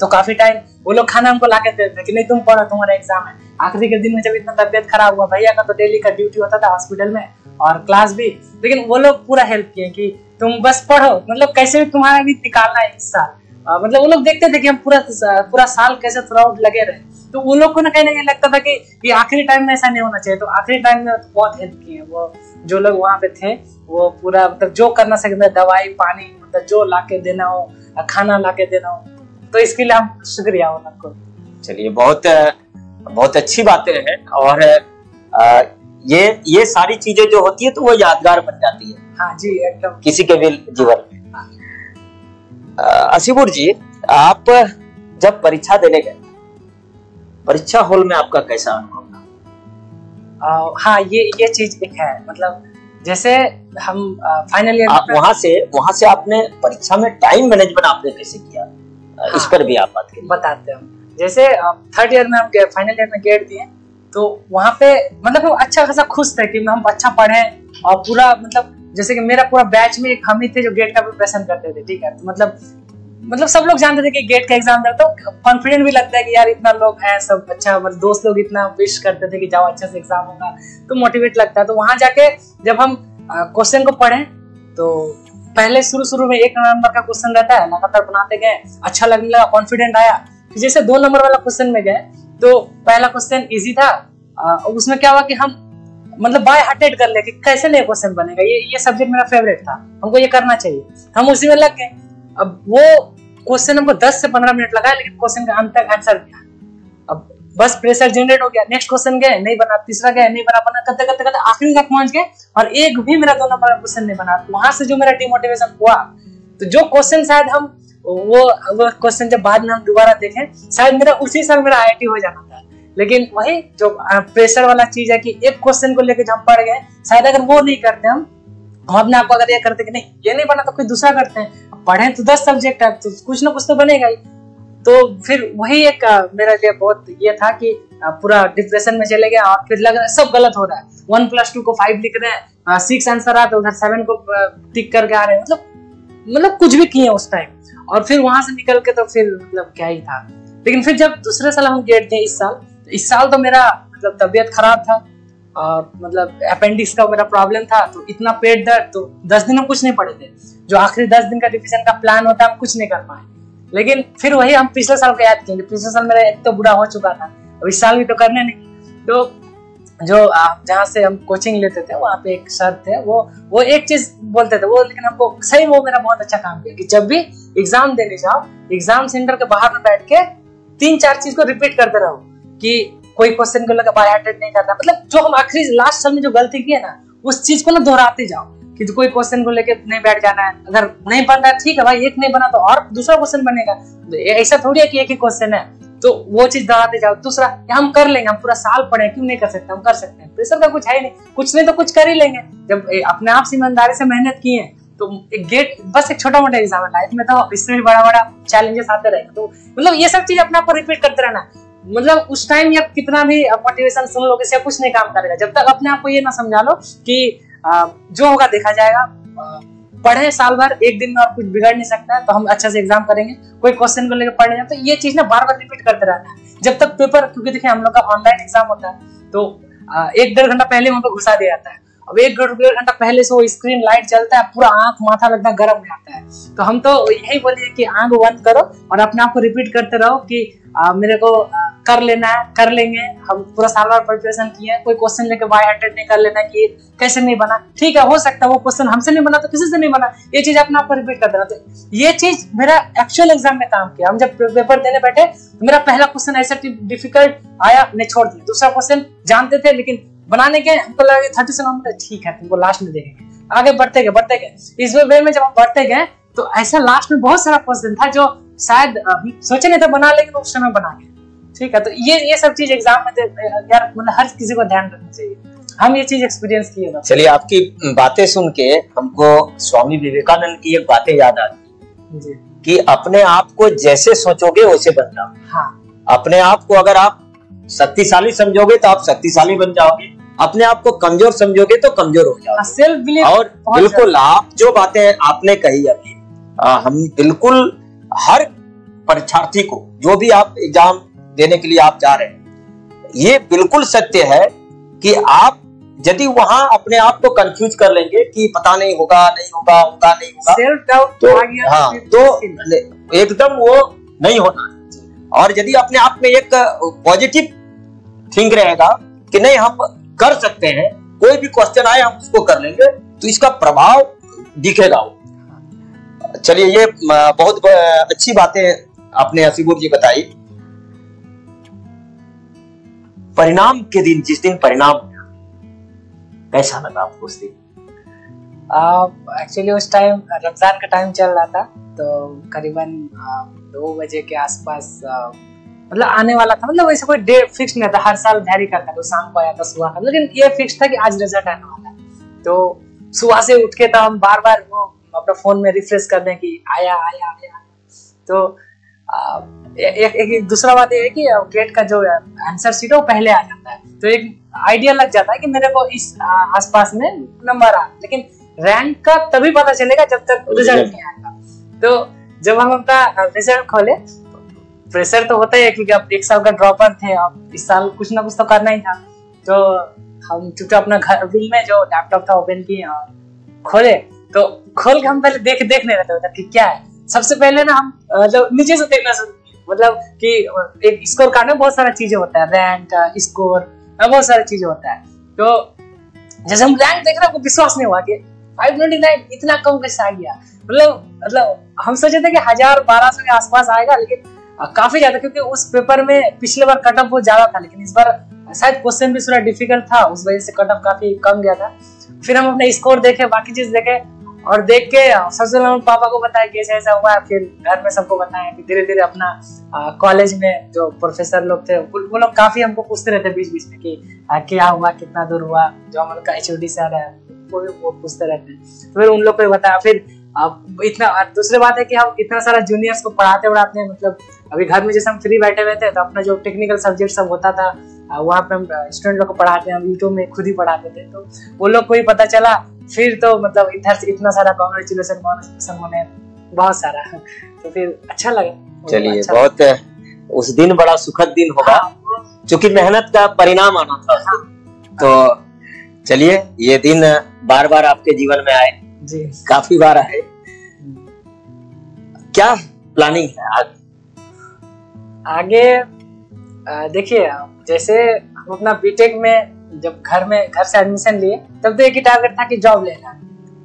तो काफी टाइम वो लोग खाना हमको ला के देते थे कि नहीं तुम पढ़ो, तुम्हारा एग्जाम है। आखिरी के दिन में जब इतना तबियत खराब हुआ, भैया का तो डेली का ड्यूटी होता था हॉस्पिटल में और क्लास भी, लेकिन वो लोग पूरा हेल्प किए कि तुम बस पढ़ो, मतलब कैसे भी तुम्हारा भी निकालना है इस साल। मतलब वो लोग देखते थे कि हम पूरा साल कैसे थ्रू आउट लगे रहे, तो वो लोग को ना कहीं लगता था कि आखिरी टाइम में ऐसा नहीं होना चाहिए। तो आखिरी टाइम में तो बहुत हेल्प किए वो जो लोग वहाँ पे थे। वो पूरा मतलब जो करना सकते, दवाई पानी, मतलब जो लाके देना हो, खाना लाके देना हो, तो इसके लिए हम शुक्रिया उनको। चलिए बहुत अच्छी बातें हैं। और ये सारी चीजें जो होती है तो वो यादगार बन जाती है। हाँ जी, एकदम किसी के भी जीवन में। असीपुर जी, आप जब परीक्षा देने गए, परीक्षा हॉल में आपका कैसा अनुभव था? हाँ, ये चीज एक है, मतलब जैसे हम फाइनल ईयर वहां से आपने परीक्षा में टाइम मैनेजमेंट आपने कैसे किया? हाँ, इस पर भी आप बात करिए। बताते हैं। जैसे थर्ड ईयर में हम फाइनल ईयर में गेट दिए, तो वहाँ पे मतलब हम अच्छा खासा खुश थे कि हम अच्छा पढ़े, और पूरा मतलब जैसे कि मेरा पूरा बैच में एक हम ही थे जो गेट का प्रिपरेशन करते थे, ठीक है। तो मतलब सब लोग जानते थे कि गेट का एग्जाम था, तो कॉन्फिडेंट भी लगता है कि यार इतना लोग हैं सब अच्छा, मतलब दोस्त लोग इतना विश करते थे कि जाओ अच्छे से एग्जाम होगा, तो मोटिवेट लगता है। तो वहां जाके जब हम क्वेश्चन को पढ़े तो पहले शुरू में 1 नंबर का क्वेश्चन रहता है, लगातार बनाते गए, अच्छा लगने लगा, कॉन्फिडेंट आया। फिर जैसे 2 नंबर वाला क्वेश्चन में गए तो पहला क्वेश्चन इजी था, उसमें क्या हुआ कि हम मतलब बाय हार्टेड कर ले कि कैसे नहीं क्वेश्चन बनेगा, ये सब्जेक्ट मेरा फेवरेट था, हमको ये करना चाहिए, हम उसी में लग गए। अब वो क्वेश्चन हमको 10 से 15 मिनट लगा, लेकिन क्वेश्चन का अंत तक आंसर दिया। अब बस प्रेशर जनरेट हो गया, नेक्स्ट क्वेश्चन गए नहीं बना, तीसरा गए नहीं बना, करते आखिरी तक पहुंच गए और एक भी मेरा 2 नंबर का क्वेश्चन नहीं बना। वहां से जो मेरा डिमोटिवेशन हुआ, तो जो क्वेश्चन शायद हम वो क्वेश्चन जब बाद में हम दोबारा देखें, शायद मेरा उसी साल मेरा IIT हो जाना था। लेकिन वही जो प्रेशर वाला चीज है कि एक क्वेश्चन को लेकर हम पढ़ गए, शायद अगर वो नहीं करते हम अपने आप को अगर ये करते कि नहीं ये नहीं बना तो कोई दूसरा करते हैं, पढ़े तो 10 सब्जेक्ट है तो कुछ ना कुछ तो बनेगा ही। तो फिर वही एक मेरे लिए बहुत ये था कि पूरा डिप्रेशन में चले गए और फिर लग रहा है सब गलत हो रहा है। 1+2 को 5 लिख रहे हैं, 6 आंसर आ तो उधर 7 को टिक करके आ रहे हैं, मतलब कुछ भी किए उस टाइम। और फिर वहां से निकल के तो फिर मतलब क्या ही था। लेकिन फिर जब दूसरे साल हम गेट थे इस साल तो मेरा मतलब तबीयत खराब था और मतलब अपेंडिक्स का मेरा प्रॉब्लम था, तो इतना पेट दर्द, तो 10 दिन हम कुछ नहीं पढ़े थे। जो आखिरी 10 दिन का रिवीजन का प्लान होता है हम कुछ नहीं कर पाए। लेकिन फिर वही हम पिछले साल को याद किए, पिछले साल मेरा एक तो बुरा हो चुका था, अब इस साल भी तो करने नहीं। तो जो जहाँ से हम कोचिंग लेते थे वहाँ पे एक सर थे, वो एक चीज बोलते थे वो, लेकिन हमको सही वो मेरा बहुत अच्छा काम किया कि जब भी एग्जाम देने जाओ एग्जाम सेंटर के बाहर में बैठ के 3-4 चीज को रिपीट करते रहो कि कोई क्वेश्चन को लेकर बाय हार्टेड नहीं करना। मतलब जो हम आखिरी लास्ट साल में जो गलती की है ना उस चीज को ना दोहराते जाओ कि कोई क्वेश्चन को लेकर नहीं बैठ जाना है। अगर नहीं बन रहा है ठीक है भाई, एक नहीं बना तो और दूसरा क्वेश्चन बनेगा, ऐसा थोड़ी है कि एक ही क्वेश्चन है, तो वो चीज दोहराते जाओ। दूसरा हम कर लेंगे, हम पूरा साल पढ़े क्यों नहीं कर सकते, हम कर सकते हैं। प्रेशर का कुछ है ही नहीं, कुछ नहीं तो कुछ कर ही लेंगे। जब अपने आप से ईमानदारी से मेहनत किए तो एक गेट बस एक छोटा मोटा एग्जाम है, लाइफ में तो इससे भी बड़ा बड़ा चैलेंजेस आते रहेंगे। तो मतलब ये सब चीज अपने आप को रिपीट करते रहना। मतलब उस टाइम या कितना भी मोटिवेशन सुन लोगे इससे कुछ नहीं काम करेगा जब तक अपने आप को ये ना समझा लो कि जो होगा देखा जाएगा। पढ़े साल भर, एक दिन में और कुछ बिगड़ नहीं सकता है, तो हम अच्छे से एग्जाम करेंगे। कोई क्वेश्चन को लेकर पढ़ने जाए तो ये चीज ना बार बार रिपीट करते रहना है जब तक पेपर, क्योंकि देखिए हम लोग का ऑनलाइन एग्जाम होता है तो 1-1.5 घंटा पहले वहां पर घुसा दिया जाता है। अब 1-1.5 घंटा पहले से वो स्क्रीन लाइट चलता है, पूरा आंख माथा लगता है गर्म हो जाता है। तो हम तो यही बोलिए कि आंख बंद करो और अपने आप को रिपीट करते रहो कि मेरे को कर लेना है, कर लेंगे। हम पूरा साल भर प्रिपरेशन किए, कोई क्वेश्चन लेके बाय हार्टेड नहीं कर लेना कि कैसे नहीं बना, ठीक है हो सकता है वो क्वेश्चन हमसे नहीं बना तो किसी से नहीं बना, ये चीज अपने आप को रिपीट करते रहते। ये चीज मेरा एक्चुअल एग्जाम में काम किया। हम जब पेपर देने बैठे तो मेरा पहला क्वेश्चन ऐसा डिफिकल्ट आया, नहीं छोड़ दिया। दूसरा क्वेश्चन जानते थे लेकिन बनाने के हमको लगा 37 नंबर ठीक है, तुमको लास्ट में देखेंगे। आगे बढ़ते गए इस वे में जब हम बढ़ते गए तो ऐसा लास्ट में बहुत सारा क्वेश्चन था जो शायद सोचे नहीं था बना लेंगे, तो उस समय बना गए। ठीक है, तो ये सब चीज एग्जाम में यार मतलब हर किसी को ध्यान रखना चाहिए। हम ये चीज एक्सपीरियंस किए था। चलिए, आपकी बातें सुन के हमको स्वामी विवेकानंद की एक बातें याद आती जी कि अपने आप को जैसे सोचोगे वैसे बन जाओ। हाँ, अपने आप को अगर आप शक्तिशाली समझोगे तो आप शक्तिशाली बन जाओगे, अपने आप को कमजोर समझोगे तो कमजोर हो जाओगे। Self belief. और बिल्कुल आप जो बातें आपने कही अभी, हम बिल्कुल हर परीक्षार्थी को, जो भी आप एग्जाम देने के लिए आप जा रहे हैं, ये बिल्कुल सत्य है कि आप यदि वहां अपने आप को कंफ्यूज कर लेंगे कि पता नहीं होगा, नहीं होगा, होगा नहीं होगा, सेल्फ डाउट तो हाँ, तो एकदम वो नहीं होना। और यदि अपने आप में एक पॉजिटिव थिंक रहेगा कि नहीं हम कर सकते हैं, कोई भी क्वेश्चन आए हम उसको कर लेंगे, तो इसका प्रभाव दिखेगा। चलिए, ये बहुत अच्छी बातें आपने हसीबुर जी बताई। परिणाम के दिन, जिस दिन परिणाम कैसा लगा आपको उस दिन? एक्चुअली उस टाइम रमजान का टाइम चल रहा था, तो करीबन 2 बजे के आसपास मतलब आने वाला था। मतलब वैसे कोई डेट फिक्स नहीं था, हर साल वैरी करता, कोई शाम को आया था, सुबह का, लेकिन ये फिक्स था कि आज रिजल्ट आने वाला है। तो सुबह से उठ के तो हम बार बार वो अपना फोन में रिफ्रेश कर दें कि आया आया आया। तो एक दूसरा बात ये है कि गेट का जो आंसर शीट है वो पहले आ जाता है, तो एक आइडिया लग जाता है कि मेरे को इस आसपास में नंबर आ, लेकिन रैंक का तभी पता चलेगा जब तक रिजल्ट नहीं आएगा। तो जब हम अपना रिजल्ट खोले तो प्रेशर तो होता ही है क्योंकि अब 1 साल का ड्रॉपर थे, अब इस साल कुछ ना कुछ तो करना ही था। तो हम चुपचाप अपना घर रूम में जो लैपटॉप था ओपन किए और खोले, तो खोल के हम पहले देख नहीं रहते कि क्या है। सबसे पहले ना हम मतलब नीचे से देखना शुरू, मतलब कि एक स्कोर कार्ड में बहुत सारा चीजें होता है, रैंक, स्कोर, बहुत सारी चीजें होता है। तो जैसे हम रैंक देख रहे हैं, विश्वास नहीं हुआ कि 599 इतना कम कैसे आ गया। मतलब हम सोचे थे कि 1000-1200 के आसपास आएगा, लेकिन काफी ज्यादा, क्योंकि उस पेपर में पिछले बार कट ऑफ बहुत ज्यादा था, लेकिन इस बार शायद क्वेश्चन भी थोड़ा डिफिकल्ट था, उस वजह से कट ऑफ काफी कम गया था। फिर हम अपने स्कोर देखे, बाकी चीज देखे, और देख के सबसे पहले पापा को बताया कि ऐसा हुआ है। फिर घर में सबको बताया कि धीरे धीरे अपना कॉलेज में जो प्रोफेसर लोग थे वो लोग काफी हमको पूछते रहते बीच बीच में कि क्या हुआ, कितना दूर हुआ। जो हम लोग का HOD सर है वो पूछते रहते हैं, तो फिर उन लोग को बताया। फिर अब इतना, दूसरी बात है कि हम इतना सारा जूनियर्स को पढ़ाते हैं, मतलब अभी घर में जैसे हम फ्री बैठे हुए थे तो अपना जो टेक्निकल सब्जेक्ट सब होता था वहाँ पे हम स्टूडेंट लोग को पढ़ाते हैं, हम यूट्यूब में खुद ही पढ़ाते थे, तो वो लोग को ही पता चला, फिर तो मतलब इधर से इतना सारा कांग्रेचुलेसन होने बहुत सारा, तो फिर अच्छा लगा। चलिए अच्छा बहुत उस दिन बड़ा सुखद दिन होगा, क्योंकि मेहनत का परिणाम आना था। हाँ, तो चलिए ये दिन बार बार आपके जीवन में आए जी, काफी बार आए। क्या प्लानिंग है आगे? देखिए जैसे हम अपना बीटेक में जब घर से एडमिशन लिए तब तो एक ही टारगेट था कि जॉब लेना,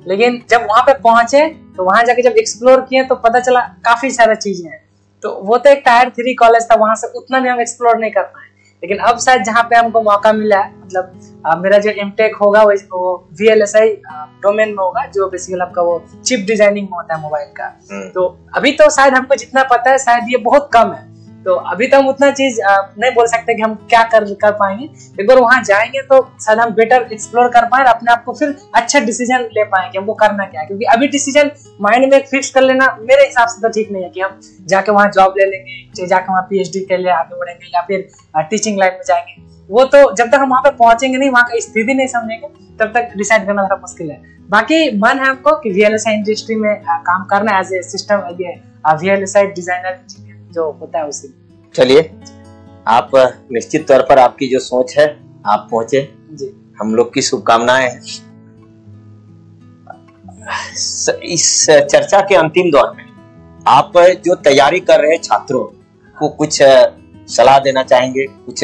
लेकिन जब वहां पे पहुंचे तो वहां जाके जब एक्सप्लोर किए तो पता चला काफी सारा चीजें हैं। तो वो तो एक टायर 3 कॉलेज था, वहां से उतना भी हम एक्सप्लोर नहीं कर पाए, लेकिन अब शायद जहाँ पे हमको मौका मिला है, मतलब मेरा जो एमटेक होगा वो VLSI डोमेन में होगा, जो बेसिकली आपका वो चिप डिजाइनिंग में होता है मोबाइल का। तो अभी तो शायद हमको जितना पता है शायद ये बहुत कम है, तो अभी तो हम उतना चीज नहीं बोल सकते कि हम क्या कर पाएंगे। एक बार वहां जाएंगे तो शायद हम बेटर एक्सप्लोर कर पाए, अपने आप को फिर अच्छा डिसीजन ले पाएंगे हमको करना क्या है, क्योंकि अभी डिसीजन माइंड में फिक्स कर लेना मेरे हिसाब से तो ठीक नहीं है कि हम जाके वहां जॉब ले लेंगे, जाके वहां PhD के लिए आगे बढ़ेंगे या फिर टीचिंग लाइन में जाएंगे। वो तो जब तक हम वहां पे पहुंचेंगे नहीं, वहां का स्थिति नहीं समझेंगे, तब तक डिसाइड करना थोड़ा मुश्किल है। बाकी मन है हमको कि VLSI इंडस्ट्री में काम करना एज ए सिस्टम, ये VLSI डिजाइनर जो होता है उसी। चलिए आप निश्चित तौर पर आपकी जो सोच है आप पहुंचे जी, हम लोग की शुभकामनाएं हैं। इस चर्चा के अंतिम दौर में आप जो तैयारी कर रहे छात्रों को कुछ सलाह देना चाहेंगे? कुछ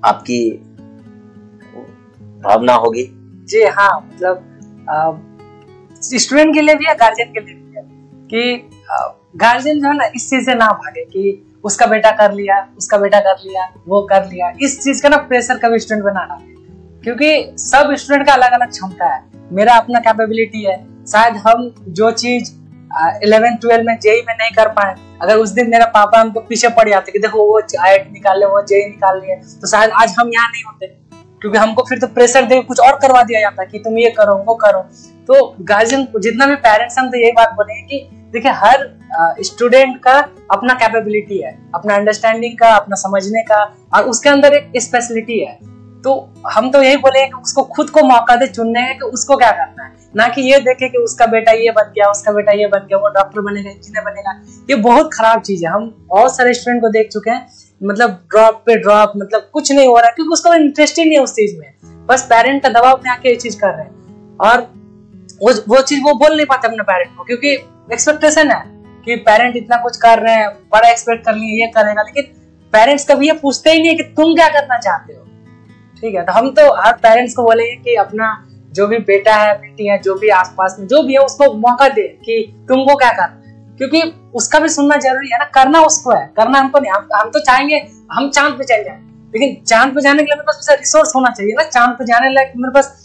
आपकी भावना होगी? जी हाँ, मतलब स्टूडेंट के लिए भी है, गार्जियन के लिए भी है, कि गार्जियन जो है ना इस चीज से ना भागे कि उसका बेटा कर लिया, उसका बेटा कर लिया, वो कर लिया, इस चीज का ना प्रेशर कभी स्टूडेंट पे ना डाले, क्योंकि सब स्टूडेंट का अलग अलग क्षमता है। मेरा अपना कैपेबिलिटी है, शायद हम जो चीज 11-12 में जेई में नहीं कर पाए, अगर उस दिन मेरा पापा हमको पीछे पड़ जाते कि देखो वो IIT निकाल ले, वो जेई निकाल लिए, तो शायद आज हम यहाँ नहीं होते, क्योंकि हमको फिर तो प्रेशर दे कुछ और करवा दिया जाता कि तुम ये करो वो करो। तो गार्जियन जितना भी पेरेंट्स हम तो यही बात बोलेंगे कि देखिए हर स्टूडेंट का अपना कैपेबिलिटी है, अपना अंडरस्टैंडिंग का, अपना समझने का, और उसके अंदर एक स्पेशलिटी है। तो हम तो यही बोलेंगे कि उसको खुद को मौका दे चुनने है कि उसको क्या करना है, ना कि ये देखे कि उसका बेटा ये बन गया, उसका बेटा ये बन गया, वो डॉक्टर बनेगा, इंजीनियर बनेगा। ये बहुत खराब चीज है। हम बहुत सारे स्टूडेंट को देख चुके हैं, मतलब ड्रॉप पे ड्रॉप, मतलब कुछ नहीं हो रहा क्योंकि उसको इंटरेस्ट ही नहीं है उस चीज में, बस पेरेंट का दबाव में आके ये चीज कर रहे हैं, और वो चीज वो बोल नहीं पाते अपने पेरेंट को, क्योंकि एक्सपेक्टेशन है कि पेरेंट इतना कुछ कर रहे हैं, बड़ा एक्सपेक्ट कर लिए ये करेगा, लेकिन पेरेंट्स कभी ये पूछते ही नहीं कि तुम क्या करना चाहते हो। ठीक है, तो हम तो हर पेरेंट्स को बोलेंगे कि अपना जो भी बेटा है, बेटी है, जो भी आसपास में जो भी है, उसको मौका दे कि तुमको क्या करना है, क्योंकि उसका भी सुनना जरूरी है ना। करना उसको है, करना हमको नहीं। हम तो चाहेंगे हम चांद पे चल जाए, लेकिन चांद पे जाने के लिए मेरे पास रिसोर्स होना चाहिए ना, चांद पे जाने लायक मेरे पास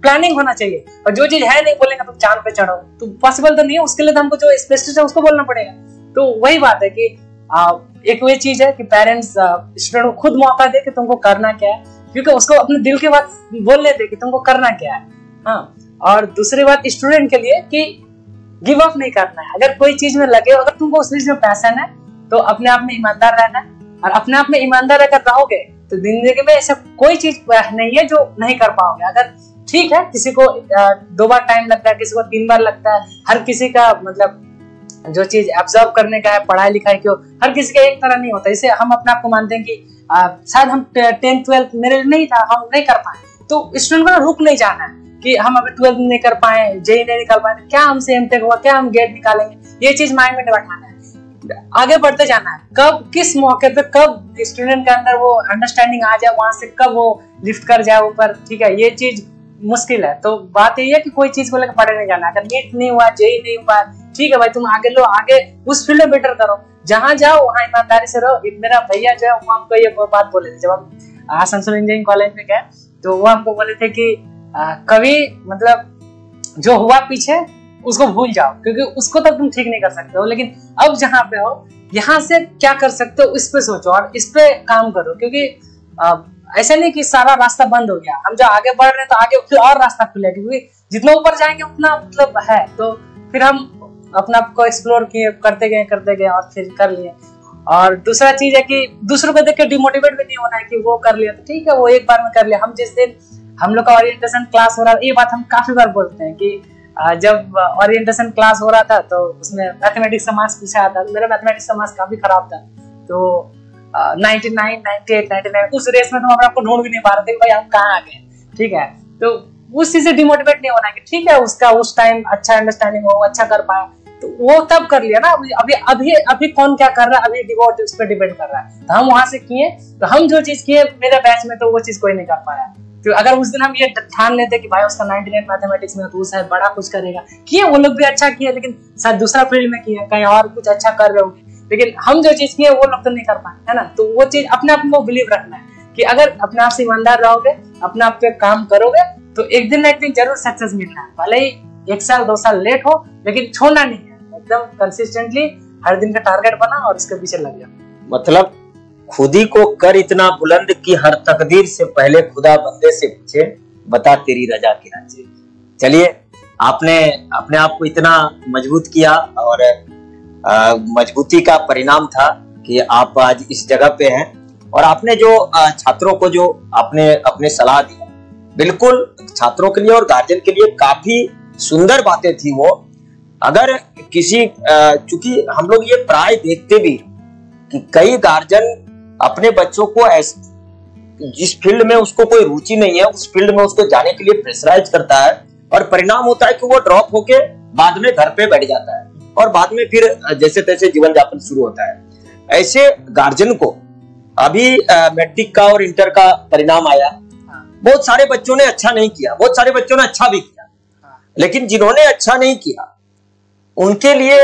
प्लानिंग होना चाहिए, और जो चीज है नहीं बोलेगा तुम चांद पे चढ़ो, तो पॉसिबल तो नहीं है। उसके लिए तो हमको जो स्पेशलिस्ट है उसको बोलना पड़ेगा। तो वही बात है कि एक वही चीज है कि पेरेंट्स स्टूडेंट को खुद मौका दे कि तुमको करना क्या है, क्योंकि उसको अपने दिल की बात बोलने दे कि तुमको करना क्या है। हाँ, और दूसरी बात स्टूडेंट के लिए कि गिव अप नहीं करना है। अगर कोई चीज में लगे, अगर तुमको उस चीज में पैशन है तो अपने आप में ईमानदार रहना है, और अपने आप में ईमानदार अगर रहोगे तो जिंदगी में ऐसा कोई चीज नहीं है जो नहीं कर पाओगे। अगर ठीक है, किसी को 2 बार टाइम लगता है, किसी को 3 बार लगता है, हर किसी का मतलब जो चीज एब्जॉर्व करने का है, पढ़ाई लिखाई क्यों, हर किसी का एक तरह नहीं होता। इसे हम अपने आप को मानते हैं कि शायद हम 10th-12th मेरे लिए नहीं था, हम नहीं कर पाए, तो स्टूडेंट को रुक नहीं जाना है कि हम अभी 12th नहीं कर पाए, जेई नहीं निकाल पाए, क्या हमसे एमटेक हुआ, क्या हम गेट निकालेंगे, ये चीज माइंड में बैठाना है। आगे बढ़ते जाना है, कब किस मौके पे कब स्टूडेंट के अंदर वो अंडरस्टैंडिंग आ जाए, वहां से कब वो लिफ्ट कर जाए ऊपर। ठीक है, ये चीज मुश्किल है। तो बात यही है कि कोई चीज को लेकर पढ़े नहीं जाना। अगर नीट नहीं हुआ, जेई नहीं हुआ, ठीक है भाई, तुम आगे लो, आगे उस फील्ड में बेटर करो, जहां जाओ वहां ईमानदारी से रहो। मेरा भैया जो है वो हमको ये बात बोले थे, जब हम आसनसोल इंजीनियरिंग कॉलेज में गए तो वो हमको बोले थे कि कभी मतलब जो हुआ पीछे उसको भूल जाओ, क्योंकि उसको तो तुम ठीक नहीं कर सकते हो, लेकिन अब जहाँ पे हो यहाँ से क्या कर सकते हो इस पे सोचो और इस पे काम करो। क्योंकि ऐसा नहीं कि सारा रास्ता बंद हो गया, हम जो आगे बढ़ रहे हैं तो आगे फिर और रास्ता खुलेगा, क्योंकि जितना ऊपर जाएंगे उतना मतलब है। तो फिर हम अपना आप को एक्सप्लोर किए, करते गए और फिर कर लिए। और दूसरा चीज है कि दूसरों को देख के डिमोटिवेट भी नहीं होना है कि वो कर लिया तो ठीक है, वो एक बार में कर लिया। हम जिस दिन हम लोग का ओरिएंटेशन क्लास हो रहा, ये बात हम काफी बार बोलते हैं कि जब ओरिएंटेशन क्लास हो रहा था तो उसमें मैथमेटिक्स का मार्क्स पूछा था, मेरा मैथमेटिक्स का मार्क्स काफी खराब था, तो 99, 98, 99 उस रेस में तो हम आपको ढूंढ भी नहीं पा रहे थे भाई हम कहाँ आ गए, ठीक है। तो उस चीज से डिमोटिवेट नहीं होना है कि ठीक है उसका उस टाइम अच्छा अंडरस्टैंडिंग हो, अच्छा कर पाया तो वो तब कर लिया ना। अभी कौन क्या कर रहा है, अभी डिवोट उस पर डिपेंड कर रहा है। तो हम वहां से किए, तो हम जो चीज किए मेरे बैच में तो वो चीज कोई नहीं कर पाया। तो अगर उस दिन हम ये ठान लेते कि भाई उसका 99 मैथमेटिक्स में तो वो शायद बड़ा कुछ करेगा, किए वो लोग भी अच्छा किए, लेकिन शायद दूसरा फील्ड में किए, कहीं और कुछ अच्छा कर रहे होंगे, लेकिन हम जो चीज किए वो लोग तो नहीं कर पाए, है ना। तो वो चीज अपने आप में बिलीव रखना है कि अगर अपने आप से ईमानदार रहोगे, अपने आप पे काम करोगे तो एक दिन ना एक दिन जरूर सक्सेस मिलना है, भले ही 1 साल 2 साल लेट हो, लेकिन छोड़ना नहीं है, एकदम कंसिस्टेंटली हर दिन का टारगेट बना और उसके पीछे लग जाओ। मतलब खुद ही को कर इतना बुलंद कि हर तकदीर से पहले खुदा बंदे से पूछे बता तेरी रजा क्या है। चलिए, आपने अपने आप को इतना मजबूत किया और मजबूती का परिणाम था कि आप आज इस जगह पे हैं। और आपने जो छात्रों को जो आपने अपने सलाह दी, बिल्कुल छात्रों के लिए और गार्जियन के लिए काफी सुंदर बातें थी वो। अगर किसी चूंकि हम लोग ये प्राय देखते भी कि कई गार्जियन अपने बच्चों को जिस फील्ड में उसको कोई रुचि नहीं है उस फील्ड में उसको जाने के लिए प्रेशराइज करता है, और परिणाम होता है कि वो ड्रॉप होके बाद में घर पे बैठ जाता है और बाद में फिर जैसे तैसे जीवन यापन शुरू होता है। ऐसे गार्जियन को अभी मैट्रिक का और इंटर का परिणाम आया, बहुत सारे बच्चों ने अच्छा नहीं किया, बहुत सारे बच्चों ने अच्छा भी किया, लेकिन जिन्होंने अच्छा नहीं किया उनके लिए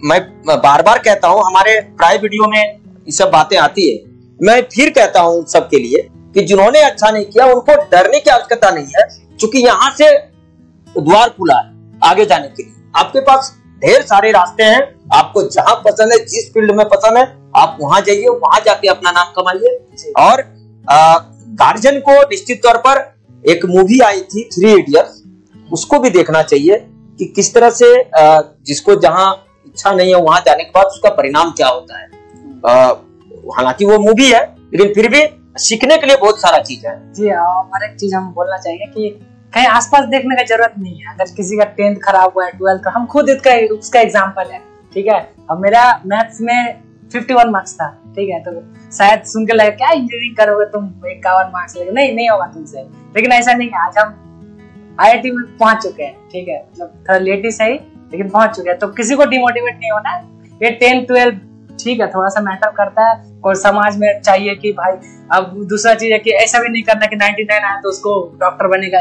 मैं बार बार कहता हूं, हमारे प्राय वीडियो में ये सब बातें आती है, मैं फिर कहता हूं सबके लिए कि जिन्होंने अच्छा नहीं किया उनको डरने की आवश्यकता नहीं है, क्योंकि यहां से द्वार खुला है आगे जाने के लिए। आपके पास ढेर सारे रास्ते हैं, आपको जहां पसंद है, जिस फील्ड में पसंद है आप वहां जाइए, वहां जाके अपना नाम कमाइए। और गार्जियन को निश्चित तौर पर एक मूवी आई थी 3 इडियट्स, उसको भी देखना चाहिए कि किस तरह से जिसको जहां इच्छा नहीं है वहां जाने के बाद उसका परिणाम क्या होता है। हालांकि वो मूवी है लेकिन फिर भी सीखने के लिए बहुत सारा चीज है। जी, और एक चीज हम बोलना चाहिए कि कहीं आसपास देखने का जरूरत नहीं है। अगर किसी का 10th खराब हुआ है, 12th का, हम खुद उसका एग्जाम्पल है, ठीक है। अब मेरा मैथ्स में 51 मार्क्स था, ठीक है, तो शायद सुन के लगे क्या इंजीनियरिंग करोगे तुम, 51 मार्क्स लेके, नहीं होगा तुमसे, लेकिन ऐसा नहीं है। आज हम IIT में पहुंच चुके हैं, ठीक है, मतलब थोड़ा लेट ही सही लेकिन पहुंच चुके हैं। तो किसी को डिमोटिवेट नहीं होना है। ये 10, 12 ठीक है थोड़ा सा मैटर करता है, और समाज में चाहिए कि भाई, अब दूसरा चीज है कि ऐसा भी नहीं करना कि 99 आया तो उसको डॉक्टर बनेगा,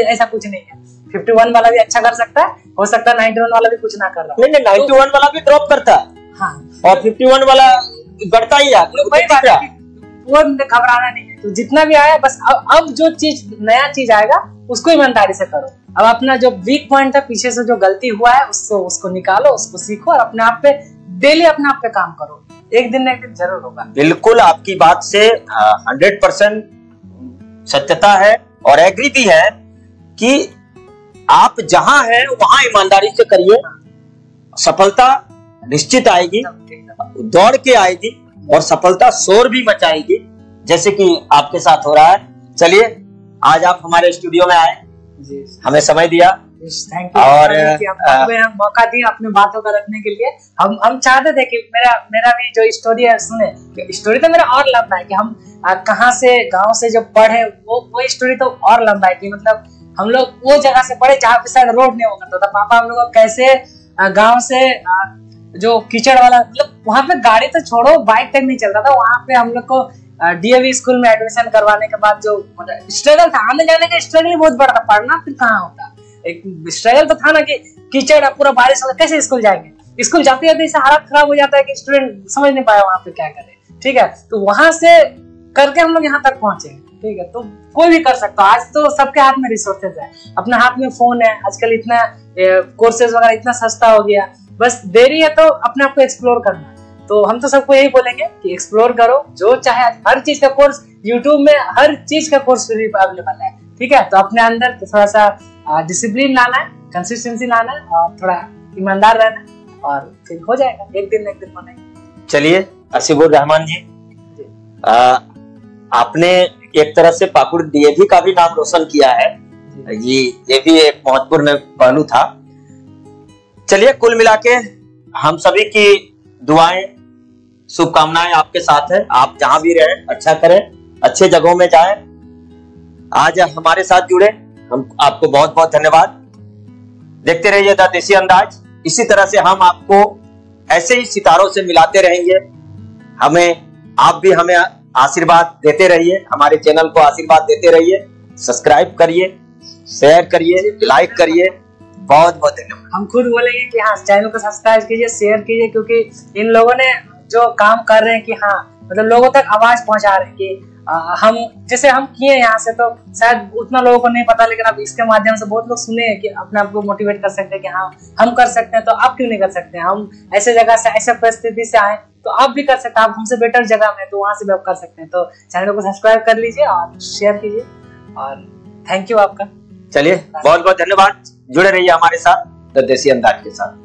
ऐसा कुछ नहीं है। 51 वाला भी अच्छा कर सकता है, हो सकता है 91 वाला भी कुछ ना कर रहा, नहीं 91 वाला भी ड्रॉप करता है, हाँ, और 51 वाला बढ़ता ही है, वो घबराना नहीं है। तो जितना भी आया बस अब जो चीज नया चीज आएगा उसको ईमानदारी से करो। अब अपना जो वीक पॉइंट है, पीछे से जो गलती हुआ है उसको निकालो, उसको सीखो और अपने आप पे डेली अपने आप पे काम करो, एक दिन ना एक दिन जरूर होगा। बिल्कुल, आपकी बात से 100% सत्यता है और एग्री भी है कि आप जहां हैं वहां ईमानदारी से करिए, सफलता निश्चित आएगी, दौड़ के आएगी और सफलता शोर भी मचाएगी, जैसे कि आपके साथ हो रहा है। चलिए, आज आप हमारे स्टूडियो में आए, हमें समय दिया, थैंक यू, और मौका दिया अपने बातों का रखने के लिए। हम चाहते थे कि मेरा भी जो स्टोरी है सुने, स्टोरी तो मेरा और लंबा है कि हम कहाँ से गांव से जो पढ़े वो स्टोरी तो और लंबा है कि मतलब हम लोग वो जगह से पढ़े जहाँ पे शायद रोड नहीं हुआ करता था। पापा हम लोग को कैसे गांव से जो कीचड़ वाला, मतलब वहां पे गाड़ी तो छोड़ो बाइक तक नहीं चलता था, वहां पे हम लोग को DAV स्कूल में एडमिशन करवाने के बाद जो स्ट्रगल था, आने जाने का स्ट्रगल बहुत बड़ा था, पढ़ना फिर कहाँ होता, एक स्ट्रगल तो था ना कि कीचड़ पूरा बारिश होगा, कैसे स्कूल जाएंगे, स्कूल जाते जाते ऐसा हालत खराब हो जाता है कि स्टूडेंट समझ नहीं पाया वहां पे क्या करे, ठीक है। तो वहां से करके हम लोग यहाँ तक पहुंचे, ठीक है। तो कोई भी कर सकता है, आज तो सबके हाथ में रिसोर्सेज है, अपने हाथ में फोन है, आजकल इतना कोर्सेज वगैरह इतना सस्ता हो गया, बस देरी है तो अपने आप को एक्सप्लोर करना है। तो हम तो सबको यही बोलेंगे कि एक्सप्लोर करो, जो चाहे हर चीज का कोर्स यूट्यूब में, हर चीज का कोर्स फ्री अवेलेबल है। ठीक है, तो अपने अंदर तो थोड़ा सा डिसिप्लिन लाना है, कंसिस्टेंसी लाना है और थोड़ा ईमानदार रहना है और फिर हो जाएगा, एक दिन बनाएंगे। चलिए आसिफुर रहमान जी, आपने एक तरह से पाकुड़ डीएवी का भी नाम रोशन किया है जी, ये भी एक महत्वपूर्ण पहलू था। चलिए, कुल मिला के हम सभी की दुआएं, शुभकामनाएं आपके साथ है। आप जहां भी रहें अच्छा करें, अच्छे जगहों में जाएं। आज हमारे साथ जुड़े, हम आपको बहुत बहुत धन्यवाद। देखते रहिए द देसी अंदाज। इसी तरह से हम आपको ऐसे ही सितारों से मिलाते रहेंगे। आप भी हमें आशीर्वाद देते रहिए, हमारे चैनल को आशीर्वाद देते रहिए। सब्सक्राइब करिए, शेयर करिए, लाइक करिए। बहुत बहुत धन्यवाद। हम खुद बोलेंगे कि हाँ, चैनल को सब्सक्राइब कीजिए, शेयर कीजिए, क्योंकि इन लोगों ने जो काम कर रहे हैं कि हाँ, मतलब लोगों तक आवाज पहुंचा रहे हैं कि हम जैसे हम किए यहाँ से, तो शायद उतना लोगों को नहीं पता, लेकिन अब इसके माध्यम से बहुत लोग सुने हैं कि अपने आप को मोटिवेट कर सकते हैं कि हाँ हम कर सकते हैं, तो आप क्यों नहीं कर सकते हैं। हम ऐसे जगह से, ऐसे परिस्थिति से आए तो आप भी कर सकते हैं। आप हमसे बेटर जगह में, तो वहां से भी आप कर सकते हैं। तो चैनल को सब्सक्राइब कर लीजिए और शेयर कीजिए और थैंक यू आपका। चलिए, बहुत बहुत धन्यवाद। जुड़े रहिए हमारे साथ द देसी अंदाज के साथ।